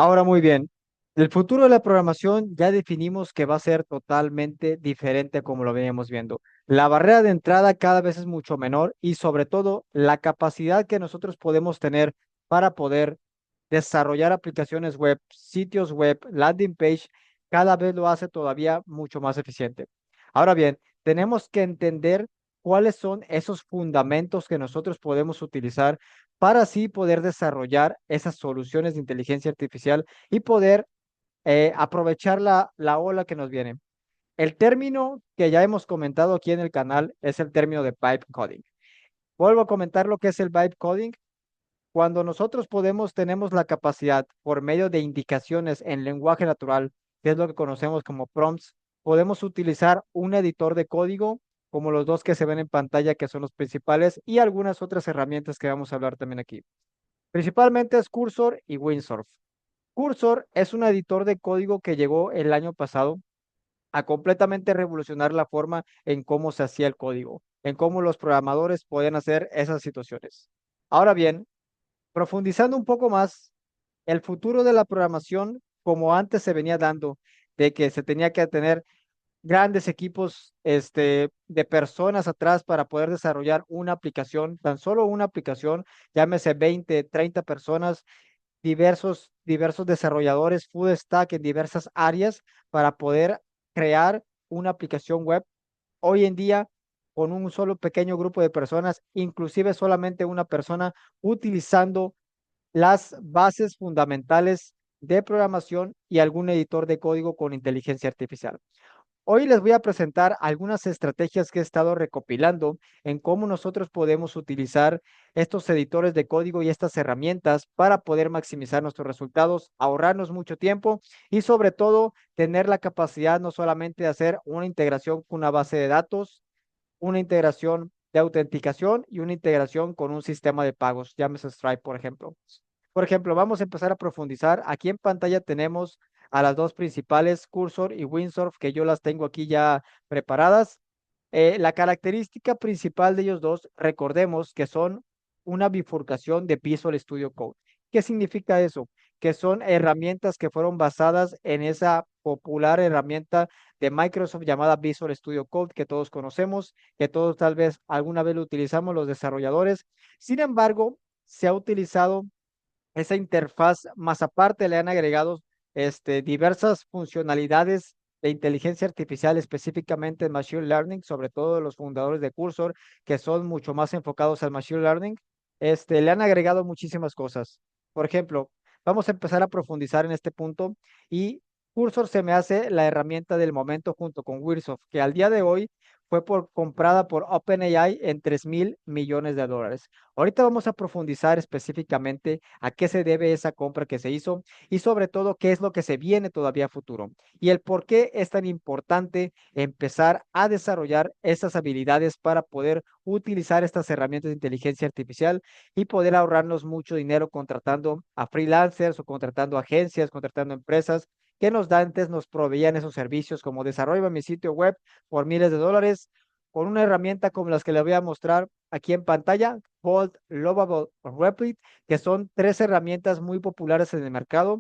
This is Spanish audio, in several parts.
Ahora muy bien, el futuro de la programación ya definimos que va a ser totalmente diferente a como lo veníamos viendo. La barrera de entrada cada vez es mucho menor y sobre todo la capacidad que nosotros podemos tener para poder desarrollar aplicaciones web, sitios web, landing page, cada vez lo hace todavía mucho más eficiente. Ahora bien, tenemos que entender cuáles son esos fundamentos que nosotros podemos utilizar para así poder desarrollar esas soluciones de inteligencia artificial y poder aprovechar la ola que nos viene. El término que ya hemos comentado aquí en el canal es el término de vibe coding. Vuelvo a comentar lo que es el vibe coding. Cuando nosotros tenemos la capacidad por medio de indicaciones en lenguaje natural, que es lo que conocemos como prompts, podemos utilizar un editor de código como los dos que se ven en pantalla, que son los principales, y algunas otras herramientas que vamos a hablar también aquí. Principalmente es Cursor y Windsurf. Cursor es un editor de código que llegó el año pasado a completamente revolucionar la forma en cómo se hacía el código, en cómo los programadores podían hacer esas situaciones. Ahora bien, profundizando un poco más, el futuro de la programación, como antes se venía dando, de que se tenía que tener grandes equipos de personas atrás para poder desarrollar una aplicación, tan solo una aplicación, llámese 20, 30 personas, diversos desarrolladores full stack en diversas áreas para poder crear una aplicación web. Hoy en día, con un solo pequeño grupo de personas, inclusive solamente una persona utilizando las bases fundamentales de programación y algún editor de código con inteligencia artificial. Hoy les voy a presentar algunas estrategias que he estado recopilando en cómo nosotros podemos utilizar estos editores de código y estas herramientas para poder maximizar nuestros resultados, ahorrarnos mucho tiempo y sobre todo tener la capacidad no solamente de hacer una integración con una base de datos, una integración de autenticación y una integración con un sistema de pagos, llámese Stripe, por ejemplo. Por ejemplo, vamos a empezar a profundizar. Aquí en pantalla tenemos a las dos principales, Cursor y Windsurf, que yo las tengo aquí ya preparadas. La característica principal de ellos dos, recordemos que son una bifurcación de Visual Studio Code. ¿Qué significa eso? Que son herramientas que fueron basadas en esa popular herramienta de Microsoft llamada Visual Studio Code que todos conocemos, que todos tal vez alguna vez lo utilizamos los desarrolladores. Sin embargo, se ha utilizado esa interfaz, más aparte le han agregado diversas funcionalidades de inteligencia artificial, específicamente en Machine Learning, sobre todo los fundadores de Cursor, que son mucho más enfocados al Machine Learning, le han agregado muchísimas cosas. Por ejemplo, vamos a empezar a profundizar en este punto y Cursor se me hace la herramienta del momento junto con Wirsoft, que al día de hoy comprada por OpenAI en $3,000 millones. Ahorita vamos a profundizar específicamente a qué se debe esa compra que se hizo y sobre todo qué es lo que se viene todavía a futuro y el por qué es tan importante empezar a desarrollar esas habilidades para poder utilizar estas herramientas de inteligencia artificial y poder ahorrarnos mucho dinero contratando a freelancers o contratando agencias, contratando empresas que antes nos proveían esos servicios como desarrollo mi sitio web por miles de dólares con una herramienta como las que les voy a mostrar aquí en pantalla, Bolt, Lovable o Replit, que son tres herramientas muy populares en el mercado.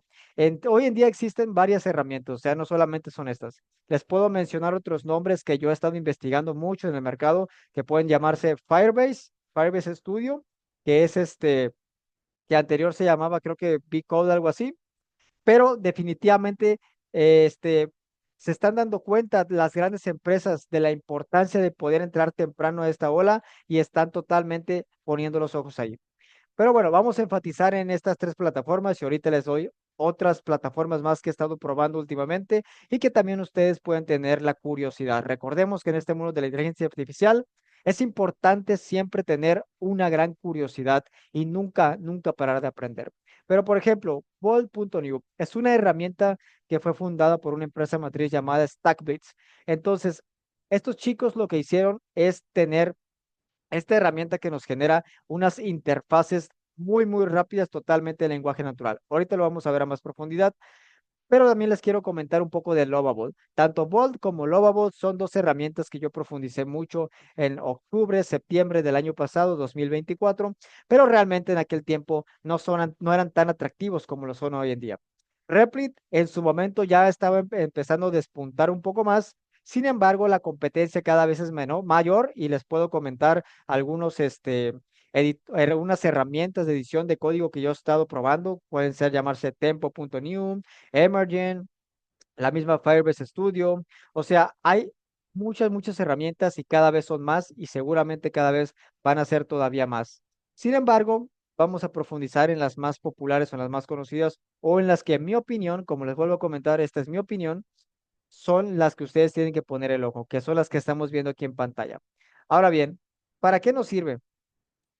Hoy en día existen varias herramientas, o sea, no solamente son estas. Les puedo mencionar otros nombres que yo he estado investigando mucho en el mercado, que pueden llamarse Firebase, Firebase Studio, que es que anterior se llamaba, creo que Code, algo así, pero definitivamente se están dando cuenta las grandes empresas de la importancia de poder entrar temprano a esta ola y están totalmente poniendo los ojos ahí. Pero bueno, vamos a enfatizar en estas tres plataformas y ahorita les doy otras plataformas más que he estado probando últimamente y que también ustedes pueden tener la curiosidad. Recordemos que en este mundo de la inteligencia artificial es importante siempre tener una gran curiosidad y nunca parar de aprender. Pero por ejemplo, Bolt.new es una herramienta que fue fundada por una empresa matriz llamada StackBits. Entonces, estos chicos lo que hicieron es tener esta herramienta que nos genera unas interfaces muy rápidas, totalmente de lenguaje natural. Ahorita lo vamos a ver a más profundidad, pero también les quiero comentar un poco de Lovable. Tanto Bolt como Lovable son dos herramientas que yo profundicé mucho en octubre, septiembre del año pasado, 2024, pero realmente en aquel tiempo no eran tan atractivos como lo son hoy en día. Replit en su momento ya estaba empezando a despuntar un poco más. Sin embargo, la competencia cada vez es mayor y les puedo comentar algunos, unas herramientas de edición de código que yo he estado probando. Pueden ser llamarse Tempo.new, Emergent, la misma Firebase Studio. O sea, hay muchas herramientas y cada vez son más y seguramente cada vez van a ser todavía más. Sin embargo, vamos a profundizar en las más populares o en las más conocidas o en las que, en mi opinión, como les vuelvo a comentar, esta es mi opinión, son las que ustedes tienen que poner el ojo, que son las que estamos viendo aquí en pantalla. Ahora bien, ¿para qué nos sirve?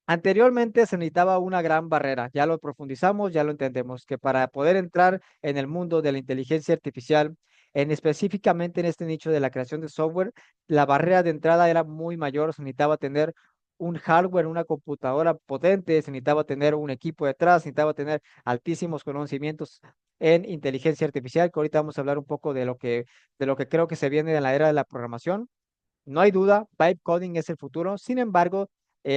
Anteriormente se necesitaba una gran barrera, ya lo profundizamos, ya lo entendemos, que para poder entrar en el mundo de la inteligencia artificial, en específicamente en este nicho de la creación de software, la barrera de entrada era muy mayor, se necesitaba tener un hardware, una computadora potente, se necesitaba tener un equipo detrás, se necesitaba tener altísimos conocimientos en inteligencia artificial, que ahorita vamos a hablar un poco de lo que creo que se viene en la era de la programación. No hay duda, vibe coding es el futuro. Sin embargo,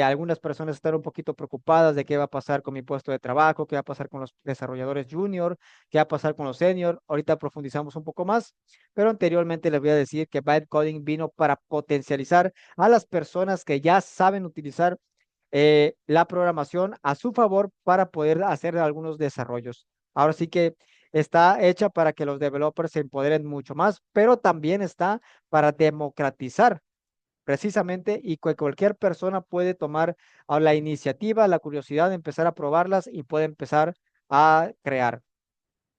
algunas personas están un poquito preocupadas de qué va a pasar con mi puesto de trabajo, qué va a pasar con los desarrolladores junior, qué va a pasar con los senior. Ahorita profundizamos un poco más, pero anteriormente les voy a decir que vibe coding vino para potencializar a las personas que ya saben utilizar la programación a su favor para poder hacer algunos desarrollos. Ahora sí que está hecha para que los developers se empoderen mucho más, pero también está para democratizar precisamente y que cualquier persona puede tomar la iniciativa, la curiosidad de empezar a probarlas y puede empezar a crear.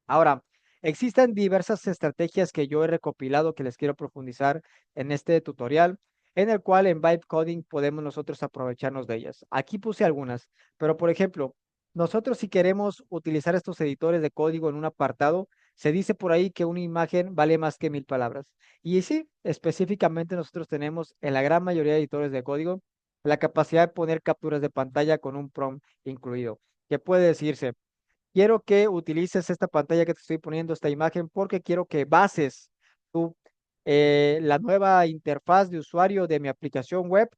Ahora, existen diversas estrategias que yo he recopilado que les quiero profundizar en este tutorial, en el cual en Vibe Coding podemos nosotros aprovecharnos de ellas. Aquí puse algunas, pero por ejemplo, nosotros si queremos utilizar estos editores de código en un apartado, se dice por ahí que una imagen vale más que 1000 palabras. Y sí, específicamente nosotros tenemos en la gran mayoría de editores de código la capacidad de poner capturas de pantalla con un prompt incluido, que puede decirse, quiero que utilices esta pantalla que te estoy poniendo, esta imagen, porque quiero que bases tu, la nueva interfaz de usuario de mi aplicación web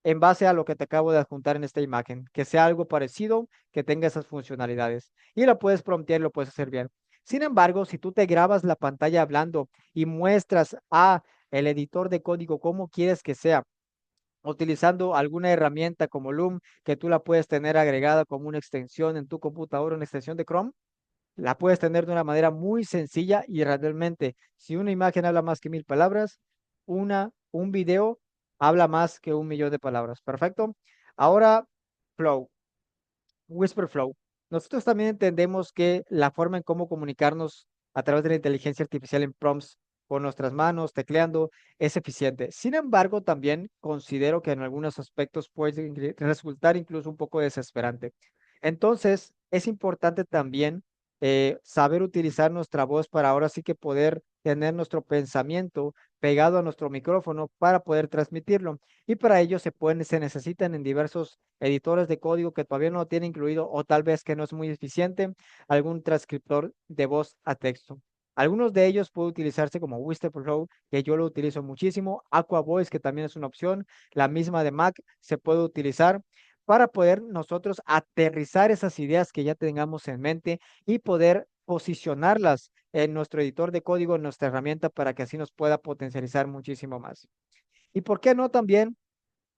en base a lo que te acabo de adjuntar en esta imagen, que sea algo parecido, que tenga esas funcionalidades. Y lo puedes promptear, lo puedes hacer bien. Sin embargo, si tú te grabas la pantalla hablando y muestras a el editor de código cómo quieres que sea, utilizando alguna herramienta como Loom, que tú la puedes tener agregada como una extensión en tu computadora, una extensión de Chrome, la puedes tener de una manera muy sencilla y realmente, si una imagen habla más que 1000 palabras, un video habla más que 1 millón de palabras. Perfecto. Ahora, Flow. Whisper Flow. Nosotros también entendemos que la forma en cómo comunicarnos a través de la inteligencia artificial en prompts con nuestras manos, tecleando, es eficiente. Sin embargo, también considero que en algunos aspectos puede resultar incluso un poco desesperante. Entonces, es importante también saber utilizar nuestra voz para ahora sí que poder tener nuestro pensamiento pegado a nuestro micrófono para poder transmitirlo. Y para ello se necesitan en diversos editores de código que todavía no lo tiene incluido o tal vez que no es muy eficiente, algún transcriptor de voz a texto. Algunos de ellos pueden utilizarse como Whisper, que yo lo utilizo muchísimo, Aqua Voice, que también es una opción, la misma de Mac se puede utilizar para poder nosotros aterrizar esas ideas que ya tengamos en mente y poder posicionarlas en nuestro editor de código, en nuestra herramienta, para que así nos pueda potencializar muchísimo más. ¿Y por qué no también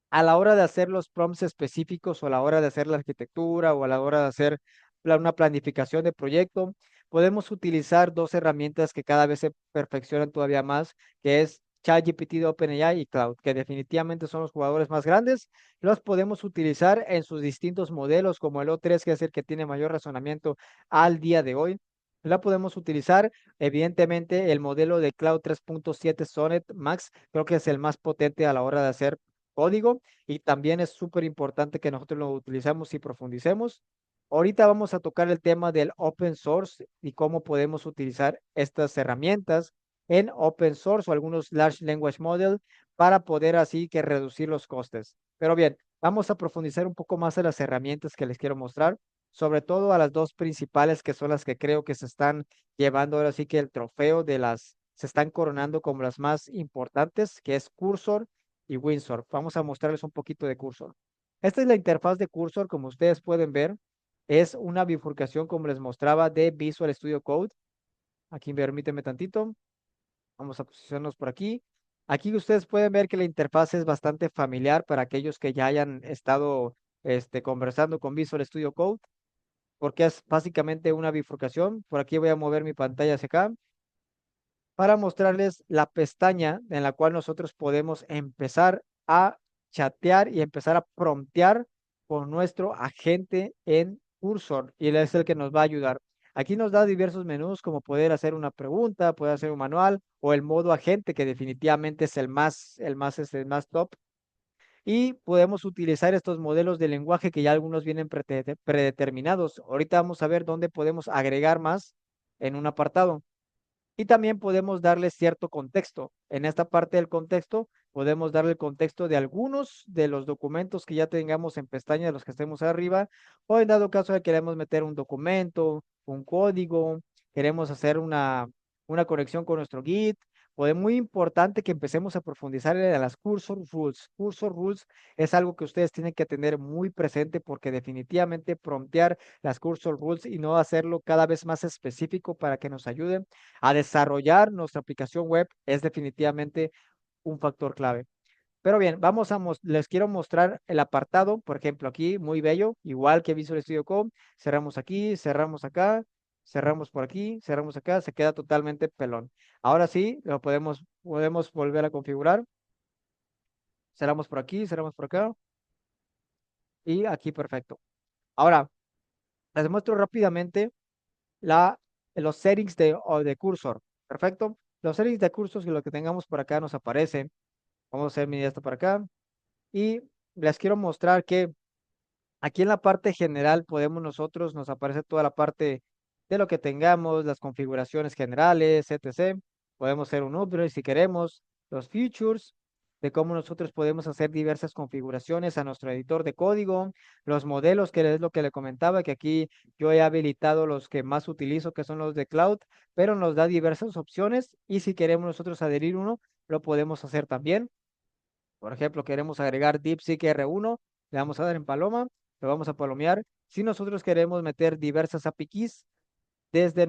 a la hora de hacer los prompts específicos o a la hora de hacer la arquitectura o a la hora de hacer una planificación de proyecto, podemos utilizar dos herramientas que cada vez se perfeccionan todavía más, que es ChatGPT de OpenAI y Cloud, que definitivamente son los jugadores más grandes. Los podemos utilizar en sus distintos modelos, como el O3, que es el que tiene mayor razonamiento al día de hoy. La podemos utilizar, evidentemente, el modelo de Cloud 3.7 Sonnet Max, creo que es el más potente a la hora de hacer código y también es súper importante que nosotros lo utilicemos y profundicemos. Ahorita vamos a tocar el tema del open source y cómo podemos utilizar estas herramientas en open source o algunos large language model para poder así que reducir los costes. Pero bien, vamos a profundizar un poco más en las herramientas que les quiero mostrar, sobre todo a las dos principales que son las que creo que se están llevando ahora sí que el trofeo se están coronando como las más importantes, que es Cursor y Windsor. Vamos a mostrarles un poquito de Cursor. Esta es la interfaz de Cursor, como ustedes pueden ver. es una bifurcación, como les mostraba, de Visual Studio Code. Aquí permíteme tantito. Vamos a posicionarnos por aquí. Aquí ustedes pueden ver que la interfaz es bastante familiar para aquellos que ya hayan estado conversando con Visual Studio Code, porque es básicamente una bifurcación. Por aquí voy a mover mi pantalla hacia acá para mostrarles la pestaña en la cual nosotros podemos empezar a chatear y empezar a promptear con nuestro agente en Cursor, y él es el que nos va a ayudar. Aquí nos da diversos menús como poder hacer una pregunta, poder hacer un manual o el modo agente, que definitivamente es el más top. Y podemos utilizar estos modelos de lenguaje que ya algunos vienen predeterminados. Ahorita vamos a ver dónde podemos agregar más en un apartado. Y también podemos darle cierto contexto. En esta parte del contexto, podemos darle el contexto de algunos de los documentos que ya tengamos en pestaña de los que estemos arriba, o en dado caso de queremos meter un documento, un código, queremos hacer una conexión con nuestro Git. Pues es muy importante que empecemos a profundizar en las Cursor Rules. Cursor Rules es algo que ustedes tienen que tener muy presente, porque definitivamente promptear las Cursor Rules y no hacerlo cada vez más específico para que nos ayuden a desarrollar nuestra aplicación web es definitivamente un factor clave. Pero bien, les quiero mostrar el apartado, por ejemplo, aquí, muy bello, igual que Visual Studio Code. Cerramos aquí, cerramos acá, cerramos por aquí, cerramos acá, se queda totalmente pelón. Ahora sí, podemos volver a configurar. Cerramos por aquí, cerramos por acá y aquí perfecto. Ahora, les muestro rápidamente la, los settings de cursor. Perfecto. Los settings de cursos y lo que tengamos por acá nos aparecen. Vamos a hacer mi esto para acá. Y les quiero mostrar que aquí en la parte general podemos nosotros, nos aparece toda la parte de lo que tengamos, las configuraciones generales, etc. Podemos hacer un upgrade si queremos, los features, de cómo nosotros podemos hacer diversas configuraciones a nuestro editor de código, los modelos, que es lo que le comentaba, que aquí yo he habilitado los que más utilizo, que son los de cloud, pero nos da diversas opciones, y si queremos nosotros adherir uno, lo podemos hacer también. Por ejemplo, queremos agregar DeepSeek R1, le vamos a dar en paloma, lo vamos a palomear. Si nosotros queremos meter diversas API keys desde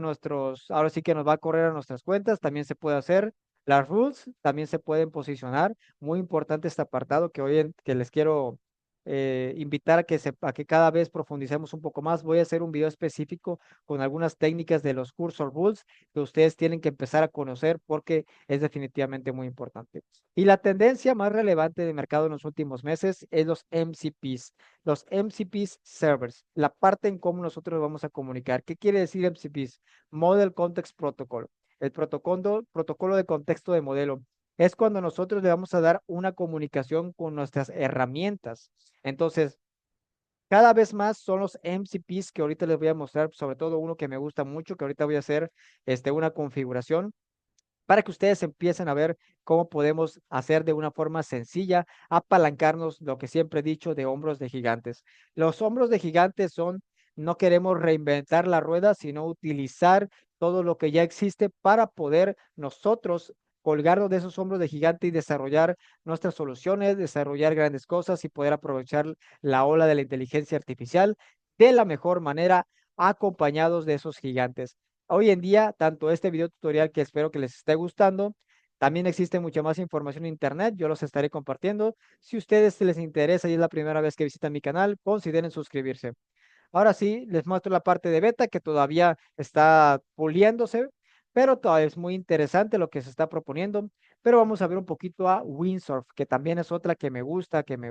ahora sí que nos va a correr a nuestras cuentas, también se puede hacer. Las rules también se pueden posicionar. Muy importante este apartado que les quiero invitar a que cada vez profundicemos un poco más. Voy a hacer un video específico con algunas técnicas de los cursor rules que ustedes tienen que empezar a conocer, porque es definitivamente muy importante. Y la tendencia más relevante de mercado en los últimos meses es los MCPs. Los MCPs servers, la parte en cómo nosotros vamos a comunicar. ¿Qué quiere decir MCPs? Model Context Protocol. El protocolo de contexto de modelo. Es cuando nosotros le vamos a dar una comunicación con nuestras herramientas. Entonces, cada vez más son los MCPs que ahorita les voy a mostrar, sobre todo uno que me gusta mucho, que ahorita voy a hacer una configuración para que ustedes empiecen a ver cómo podemos hacer de una forma sencilla, apalancarnos, lo que siempre he dicho, de hombros de gigantes. Los hombros de gigantes son, no queremos reinventar la rueda, sino utilizar todo lo que ya existe para poder nosotros colgarnos de esos hombros de gigante y desarrollar nuestras soluciones, desarrollar grandes cosas y poder aprovechar la ola de la inteligencia artificial de la mejor manera, acompañados de esos gigantes. Hoy en día, tanto este video tutorial, que espero que les esté gustando, también existe mucha más información en internet, yo los estaré compartiendo. Si a ustedes les interesa y es la primera vez que visitan mi canal, consideren suscribirse. Ahora sí, les muestro la parte de beta, que todavía está puliéndose, pero todavía es muy interesante lo que se está proponiendo. Pero vamos a ver un poquito a Windsurf, que también es otra que me gusta, que me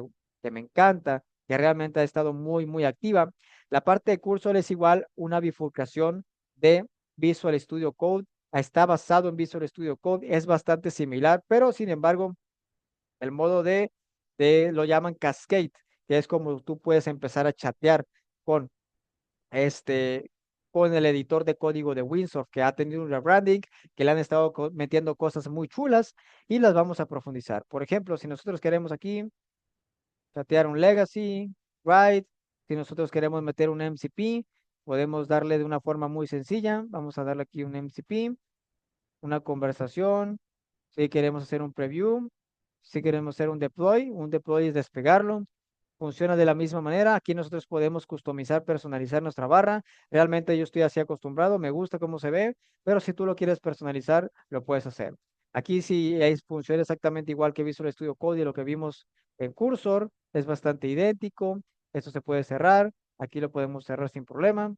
encanta, que realmente ha estado muy, muy activa. La parte de cursor es igual una bifurcación de Visual Studio Code. Está basado en Visual Studio Code, es bastante similar, pero sin embargo, el modo lo llaman Cascade, que es como tú puedes empezar a chatear con este, con el editor de código de Windsurf, que ha tenido un rebranding, que le han estado metiendo cosas muy chulas, y las vamos a profundizar. Por ejemplo, si nosotros queremos aquí chatear un legacy, write, si nosotros queremos meter un MCP, podemos darle de una forma muy sencilla. Vamos a darle aquí un MCP, una conversación. Si queremos hacer un preview, si queremos hacer un deploy es despegarlo. funciona de la misma manera. Aquí nosotros podemos customizar, personalizar nuestra barra. Realmente yo estoy así acostumbrado, me gusta cómo se ve, pero si tú lo quieres personalizar, lo puedes hacer. Aquí sí funciona exactamente igual que Visual Studio Code y lo que vimos en Cursor, es bastante idéntico. Esto se puede cerrar, aquí lo podemos cerrar sin problema.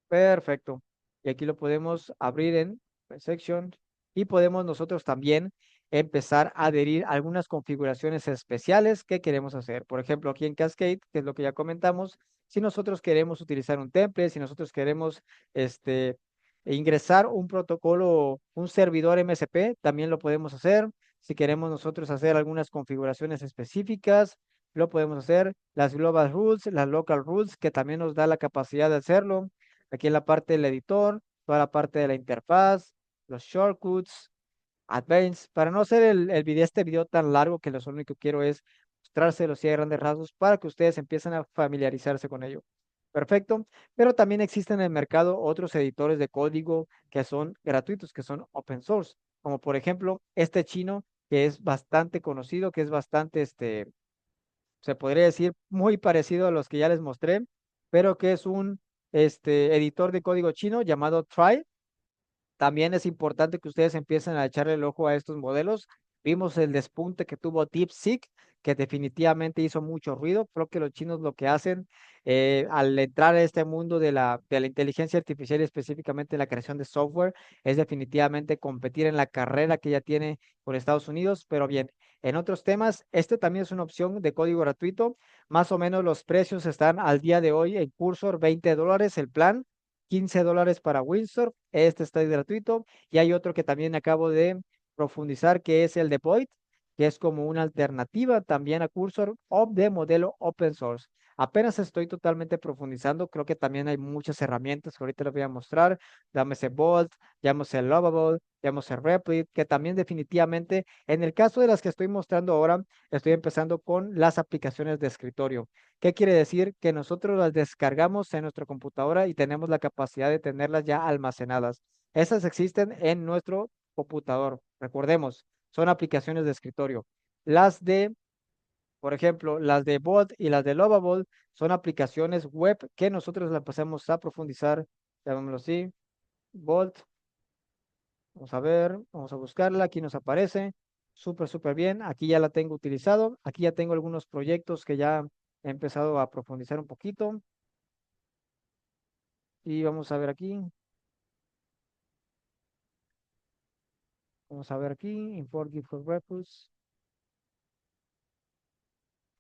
Perfecto. Y aquí lo podemos abrir en Section y podemos nosotros también empezar a adherir algunas configuraciones especiales que queremos hacer. Por ejemplo, aquí en Cascade, que es lo que ya comentamos, si nosotros queremos utilizar un template, si nosotros queremos este, ingresar un protocolo, un servidor MSP, también lo podemos hacer. Si queremos nosotros hacer algunas configuraciones específicas, lo podemos hacer. Las global rules, las local rules, que también nos da la capacidad de hacerlo. Aquí en la parte del editor, toda la parte de la interfaz, los shortcuts, advanced, para no hacer este video tan largo que lo único que quiero es mostrárselos y a grandes rasgos para que ustedes empiecen a familiarizarse con ello. Perfecto, pero también existen en el mercado otros editores de código que son gratuitos, que son open source, como por ejemplo este chino que es bastante conocido, que es bastante se podría decir muy parecido a los que ya les mostré, pero que es un editor de código chino llamado Try. También es importante que ustedes empiecen a echarle el ojo a estos modelos. Vimos el despunte que tuvo DeepSeek, que definitivamente hizo mucho ruido. Creo que los chinos lo que hacen al entrar a este mundo de la inteligencia artificial y específicamente en la creación de software es definitivamente competir en la carrera que ya tiene con Estados Unidos. Pero bien, en otros temas, este también es una opción de código gratuito. Más o menos los precios están al día de hoy en Cursor, $20 el plan. $15 para Windsor, este está gratuito, y hay otro que también acabo de profundizar, que es el de Void, que es como una alternativa también a Cursor o de modelo open source. Apenas estoy totalmente profundizando, creo que también hay muchas herramientas que ahorita les voy a mostrar, llámese Bolt, llámese Lovable, llámese Replit, que también definitivamente, en el caso de las que estoy mostrando ahora, estoy empezando con las aplicaciones de escritorio. ¿Qué quiere decir? Que nosotros las descargamos en nuestra computadora y tenemos la capacidad de tenerlas ya almacenadas. Esas existen en nuestro computador. Recordemos, son aplicaciones de escritorio. Las de, por ejemplo, las de Bolt y las de Lovable son aplicaciones web que nosotros las pasamos a profundizar. Llamémoslo así. Bolt. Vamos a ver, vamos a buscarla. Aquí nos aparece. Súper, súper bien. Aquí ya la tengo utilizado. Aquí ya tengo algunos proyectos que ya he empezado a profundizar un poquito. Y vamos a ver aquí. Vamos a ver aquí. Import GitHub repos.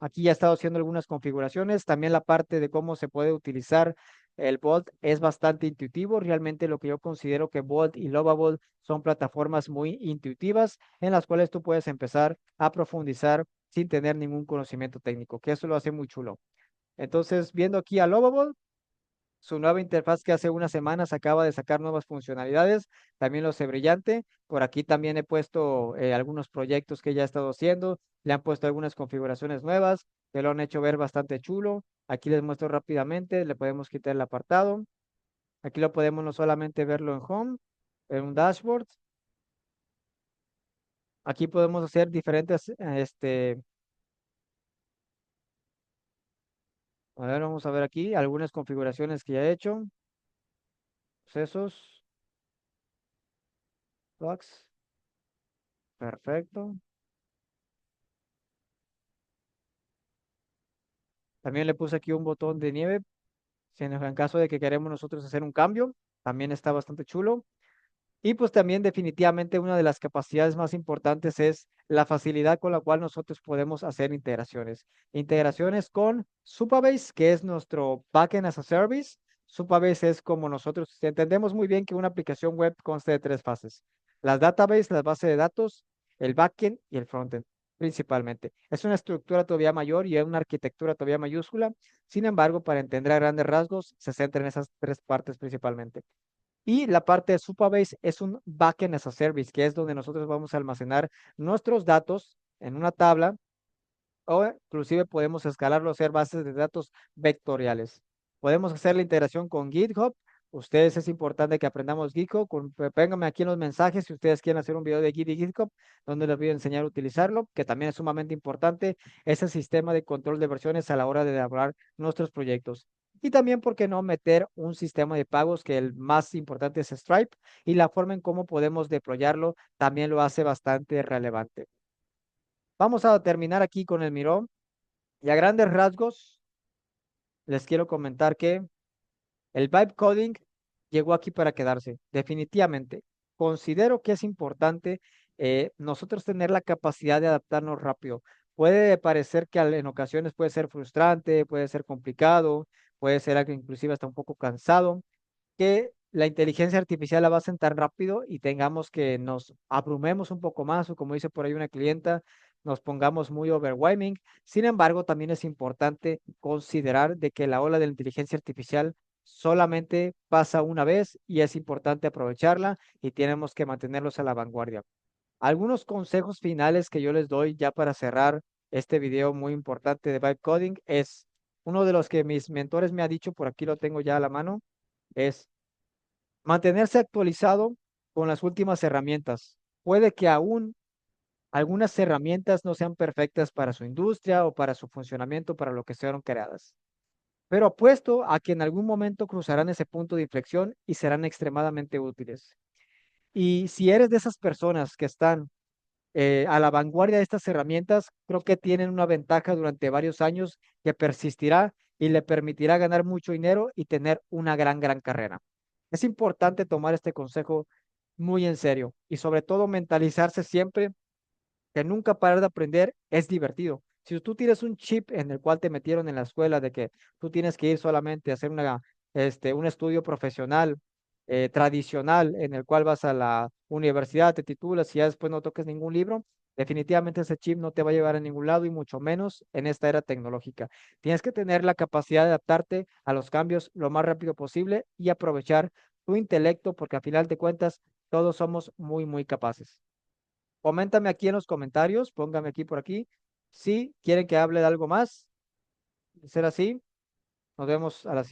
Aquí ya he estado haciendo algunas configuraciones. También la parte de cómo se puede utilizar el Bolt es bastante intuitivo. Realmente lo que yo considero que Bolt y Lovable son plataformas muy intuitivas en las cuales tú puedes empezar a profundizar sin tener ningún conocimiento técnico, que eso lo hace muy chulo. Entonces, viendo aquí a Lovable, su nueva interfaz que hace unas semanas acaba de sacar nuevas funcionalidades, también lo hace brillante. Por aquí también he puesto algunos proyectos que ya he estado haciendo, le han puesto algunas configuraciones nuevas que lo han hecho ver bastante chulo. Aquí les muestro rápidamente, le podemos quitar el apartado. Aquí lo podemos no solamente verlo en Home, en un dashboard. Aquí podemos hacer diferentes, a ver, vamos a ver aquí algunas configuraciones que ya he hecho. Procesos, logs, perfecto. También le puse aquí un botón de nieve, si en caso de que queremos nosotros hacer un cambio, también está bastante chulo. Y pues también definitivamente una de las capacidades más importantes es la facilidad con la cual nosotros podemos hacer integraciones. Integraciones con Supabase, que es nuestro backend as a service. Supabase es como nosotros entendemos muy bien que una aplicación web consta de tres fases. Las database, la base de datos, el backend y el frontend, principalmente. Es una estructura todavía mayor y es una arquitectura todavía mayúscula. Sin embargo, para entender a grandes rasgos, se centra en esas tres partes principalmente. Y la parte de Supabase es un backend as a service, que es donde nosotros vamos a almacenar nuestros datos en una tabla o inclusive podemos escalarlo a hacer bases de datos vectoriales. Podemos hacer la integración con GitHub, Ustedes es importante que aprendamos Github. Pénganme aquí en los mensajes si ustedes quieren hacer un video de Git y Github donde les voy a enseñar a utilizarlo, que también es sumamente importante ese sistema de control de versiones a la hora de elaborar nuestros proyectos. Y también, ¿por qué no meter un sistema de pagos que el más importante es Stripe y la forma en cómo podemos deployarlo también lo hace bastante relevante? Vamos a terminar aquí con el mirón y a grandes rasgos les quiero comentar que el vibe coding llegó aquí para quedarse, definitivamente. Considero que es importante nosotros tener la capacidad de adaptarnos rápido. Puede parecer que en ocasiones puede ser frustrante, puede ser complicado, puede ser algo inclusive hasta un poco cansado, que la inteligencia artificial la avancen tan rápido y tengamos que nos abrumemos un poco más o como dice por ahí una clienta, nos pongamos muy overwhelming. Sin embargo, también es importante considerar de que la ola de la inteligencia artificial solamente pasa una vez y es importante aprovecharla y tenemos que mantenerlos a la vanguardia. Algunos consejos finales que yo les doy ya para cerrar este video muy importante de Vibe Coding es uno de los que mis mentores me ha dicho, por aquí lo tengo ya a la mano, es mantenerse actualizado con las últimas herramientas. Puede que aún algunas herramientas no sean perfectas para su industria o para su funcionamiento, para lo que fueron creadas, pero apuesto a que en algún momento cruzarán ese punto de inflexión y serán extremadamente útiles. Y si eres de esas personas que están a la vanguardia de estas herramientas, creo que tienen una ventaja durante varios años que persistirá y le permitirá ganar mucho dinero y tener una gran carrera. Es importante tomar este consejo muy en serio y sobre todo mentalizarse siempre que nunca parar de aprender es divertido. Si tú tienes un chip en el cual te metieron en la escuela de que tú tienes que ir solamente a hacer un estudio profesional tradicional en el cual vas a la universidad, te titulas y ya después no toques ningún libro, definitivamente ese chip no te va a llevar a ningún lado y mucho menos en esta era tecnológica. Tienes que tener la capacidad de adaptarte a los cambios lo más rápido posible y aprovechar tu intelecto porque a final de cuentas todos somos muy capaces. Coméntame aquí en los comentarios, póngame aquí por aquí. Si quieren que hable de algo más, de ser así, nos vemos a la siguiente.